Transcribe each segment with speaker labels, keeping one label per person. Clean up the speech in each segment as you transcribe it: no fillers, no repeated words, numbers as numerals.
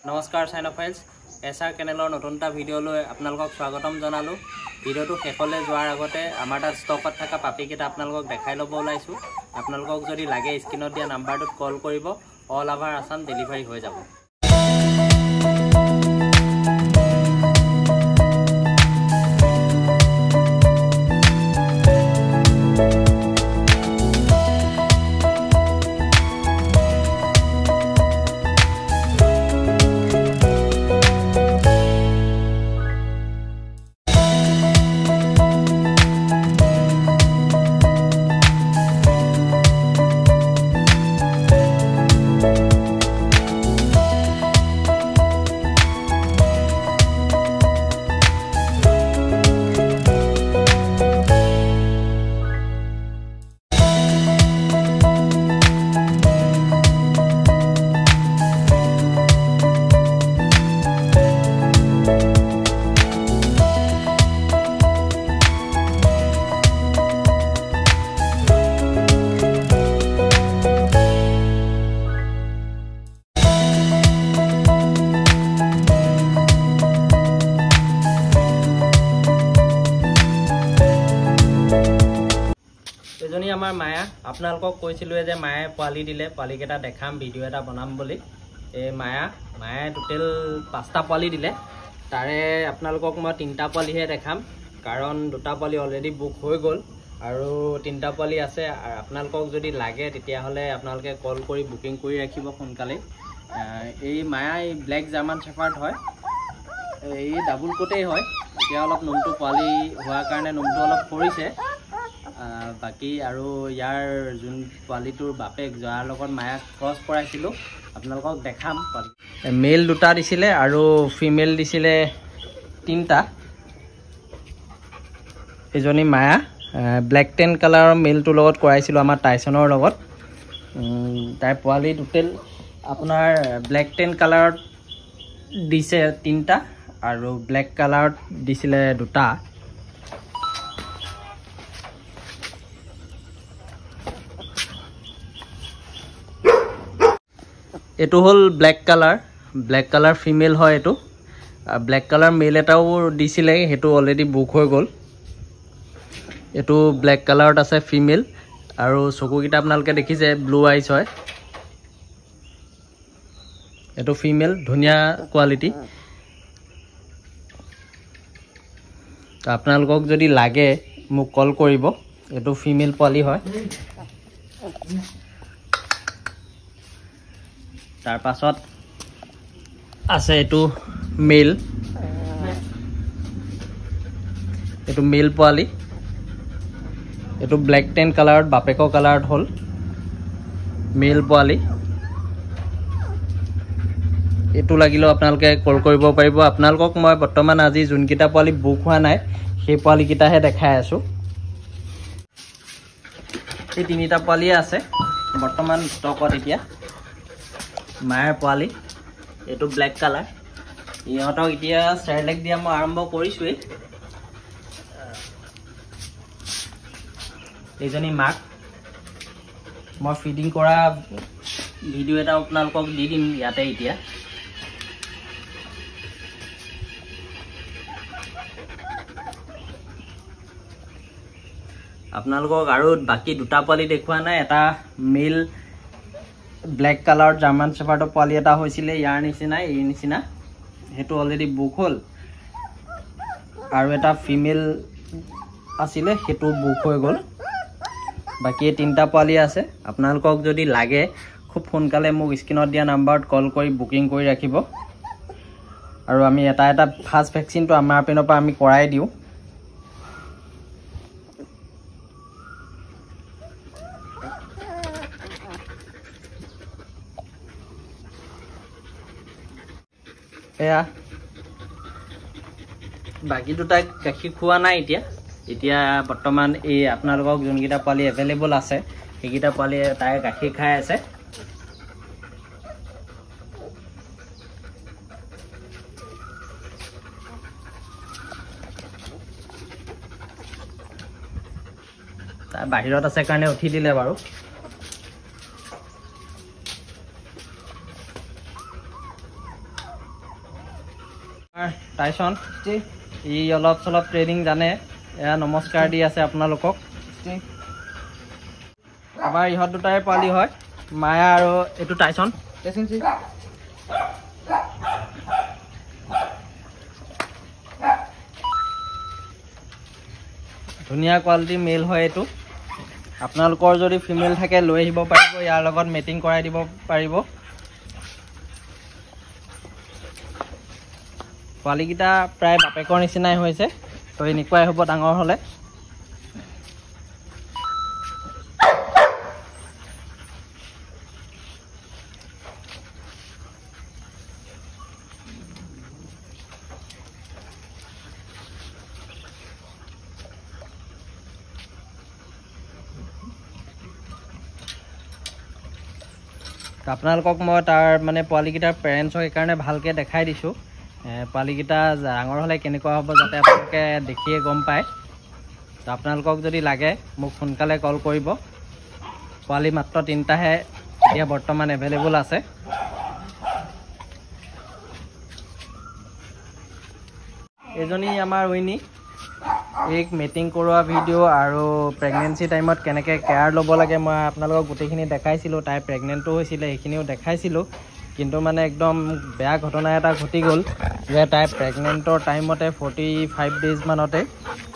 Speaker 1: নমস্কাৰ চাইনোফাইলছ এছআৰ চেনেলৰ নতুনটা ভিডিঅ'লৈ আপোনালোকক স্বাগতম জনালোঁ। ভিডিঅ'টো শেষলৈ যোৱাৰ আগতে আমাৰ তাত ষ্টকত থকা পাপিকেইটা আপোনালোকক দেখাই ল'ব ওলাইছোঁ। আপোনালোকক যদি লাগে স্ক্ৰীনত দিয়া নাম্বাৰটোত কল কৰিব, অল অভাৰ আছাম ডেলিভাৰী হৈ যাব। এজনী আমাৰ মায়া, আপোনালোকক কৈছিলোঁ যে মায়ে পোৱালি দিলে, পোৱালিকেইটা দেখাম, ভিডিঅ' এটা বনাম বুলি। এই মায়ে টোটেল 5টা পোৱালি দিলে। তাৰে আপোনালোকক মই 3টা পোৱালিহে দেখাম, কাৰণ 2টা পোৱালি অলৰেডি বুক হৈ গ'ল আৰু 3টা পোৱালি আছে। আপোনালোকক যদি লাগে তেতিয়াহ'লে আপোনালোকে কল কৰি বুকিং কৰি ৰাখিব সোনকালেই। এই মায়া এই ব্লেক জাৰ্মান শ্বেফাৰ্ড হয়, এই ডাবুল কোটেই হয়। এতিয়া অলপ নোমটো পোৱালি হোৱাৰ কাৰণে নোমটো অলপ সৰিছে। বাকী আৰু ইয়াৰ যোন পোৱালিটোৰ বাপেক যাৰ লগত মায়াক ক্ৰছ কৰাইছিলোঁ আপোনালোকক দেখাম। মেল 2টা দিছিলে আৰু ফিমেল দিছিলে 3টা। এজনী মায়া ব্লেক টেন কালাৰৰ মেলটোৰ লগত কৰাইছিলোঁ আমাৰ টাইচনৰ লগত। তাই পোৱালি টোটেল আপোনাৰ ব্লেক টেন কালাৰত দিছে 3টা আৰু ব্লেক কালাৰত দিছিলে 2টা। এইটো হ'ল ব্লেক কালাৰ ফিমেল হয় এইটো। ব্লেক কালাৰ মেল এটাও দিছিলে, সেইটো অলৰেডি বুক হৈ গ'ল। এইটো ব্লেক কালাৰত আছে ফিমেল আৰু চকুকেইটা আপোনালোকে দেখিছে ব্লু আইজ হয়। এইটো ফিমেল, ধুনীয়া কোৱালিটি। আপোনালোকক যদি লাগে মোক কল কৰিব। এইটো ফিমেল পোৱালি হয়। তাৰ পাছত আছে এইটো মেল, এইটো মেল পোৱালি। এইটো ব্লেক টেন কালাৰত বাপেকৰ কালাৰত হ'ল মেল পোৱালি। এইটো লাগিলেও আপোনালোকে কল কৰিব পাৰিব। আপোনালোকক মই বৰ্তমান আজি যোনকেইটা পোৱালি বুক হোৱা নাই সেই পোৱালিকেইটাহে দেখাই আছোঁ। এই 3টা পোৱালিয়ে আছে বৰ্তমান ষ্টকত এতিয়া। মায়েৰ পোৱালি এইটো ব্লেক কালাৰ। ইহঁতক এতিয়া চেৰেলেক দিয়া মই আৰম্ভ কৰিছোঁৱেই। এইজনী মাক, মই ফিডিং কৰা ভিডিঅ' এটা আপোনালোকক দি দিম ইয়াতে এতিয়া। আপোনালোকক আৰু বাকী 2টা পোৱালি দেখুওৱা নাই। এটা মেল ব্লেক কালাৰ জাৰ্মান শ্বেফাৰ্ডৰ পোৱালি এটা হৈছিলে ইয়াৰ নিচিনা, এই নিচিনা, সেইটো অলৰেডি বুক হ'ল। আৰু এটা ফিমেল আছিলে, সেইটো বুক হৈ গ'ল। বাকী 3টা পোৱালি আছে। আপোনালোকক যদি লাগে খুব সোনকালে মোক স্ক্ৰীনত দিয়া নাম্বাৰত কল কৰি বুকিং কৰি ৰাখিব। আৰু আমি এটা ফাৰ্ষ্ট ভেকচিনটো আমাৰ পিনৰ পৰা আমি কৰাই দিওঁ। এয়া বাকী 2টা গাখীৰ খোৱা নাই এতিয়া বৰ্তমান। এই আপোনালোকক যোনকেইটা পোৱালি এভেইলেবল আছে সেইকেইটা পোৱালি তাই গাখীৰ খাই আছে। বাহিৰত আছে কাৰণে উঠি দিলে বাৰু। টাইছন ই অলপ চলপ ট্ৰেইনিং জানে এয়া নমস্কাৰ দি আছে আপোনালোকক আমাৰ ইহঁত দুটাৰে পোৱালি হয় মায়া আৰু এইটো টাইছন ধুনীয়া কোৱালিটি মেল হয় এইটো আপোনালোকৰ যদি ফিমেল থাকে লৈ আহিব পাৰিব ইয়াৰ লগত মেটিং কৰাই দিব পাৰিব পোৱালিকেইটা প্ৰায় বাপেকৰ নিচিনাই হৈছে তো এনেকুৱাই হ'ব ডাঙৰ হ'লে আপোনালোকক মই তাৰ মানে পোৱালিকেইটাৰ পেৰেণ্টছক সেইকাৰণে ভালকৈ দেখাই দিছোঁ পোৱালিকেইটা ডাঙৰ হ'লে কেনেকুৱা হ'ব যাতে আপোনালোকে দেখিয়ে গম পায় তো আপোনালোকক যদি লাগে মোক সোনকালে কল কৰিব পোৱালি মাত্ৰ 3টাহে এতিয়া বৰ্তমান এভেইলেবল আছে এজনী আমাৰ উইনি এক মিটিং কৰোৱা ভিডিঅ' আৰু প্ৰেগনেঞ্চি টাইমত কেনেকৈ কেয়াৰ ল'ব লাগে মই আপোনালোকক গোটেইখিনি দেখাইছিলোঁ তাই প্ৰেগনেণ্টো হৈছিলে সেইখিনিও দেখাইছিলোঁ কিন্তু মানে একদম বেয়া ঘটনা এটা ঘটি গ'ল যে তাই প্ৰেগনেণ্টৰ টাইমতে 45 ডেজ মানতে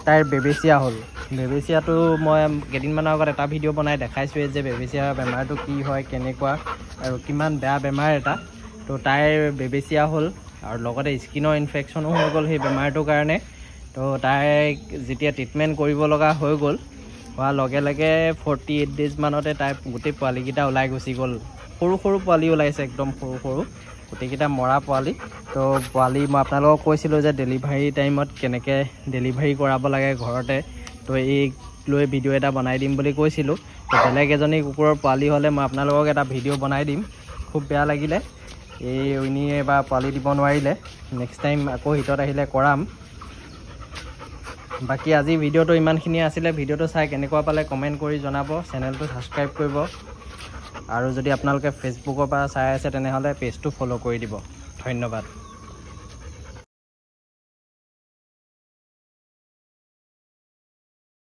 Speaker 1: তাইৰ বেবেচিয়া হ'ল বেবেচিয়াটো মই কেইদিনমানৰ আগত এটা ভিডিঅ' বনাই দেখাইছোঁৱেই যে বেবেচিয়া বেমাৰটো কি হয় কেনেকুৱা আৰু কিমান বেয়া বেমাৰ এটা তো তাইৰ বেবেচিয়া হ'ল আৰু লগতে স্কিনৰ ইনফেকশ্যনো হৈ গ'ল সেই বেমাৰটোৰ কাৰণে তো তাইক যেতিয়া ট্ৰিটমেণ্ট কৰিব লগা হৈ গ'ল হোৱাৰ লগে লগে 48 ডেজ মানতে তাই গোটেই পোৱালিকেইটা ওলাই গুচি গ'ল সৰু সৰু পোৱালি ওলাইছে একদম সৰু সৰু গোটেইকেইটা মৰা পোৱালি তো পোৱালি মই আপোনালোকক কৈছিলোঁ যে ডেলিভাৰী টাইমত কেনেকৈ ডেলিভাৰী কৰাব লাগে ঘৰতে তো এই লৈ ভিডিঅ' এটা বনাই দিম বুলি কৈছিলোঁ তো বেলেগ এজনী কুকুৰৰ পোৱালি হ'লে মই আপোনালোকক এটা ভিডিঅ' বনাই দিম খুব বেয়া লাগিলে এই উইনিয়ে বা পোৱালি দিব নোৱাৰিলে নেক্সট টাইম আকৌ হিটত আহিলে কৰাম বাকী আজি ভিডিঅ'টো ইমানখিনিয়ে আছিলে ভিডিঅ'টো চাই কেনেকুৱা পালে কমেণ্ট কৰি জনাব চেনেলটো ছাবস্ক্ৰাইব কৰিব আৰু যদি আপোনালোকে ফেচবুকৰ পৰা চাই আছে তেনেহ'লে পেজটো ফ'ল' কৰি দিব ধন্যবাদ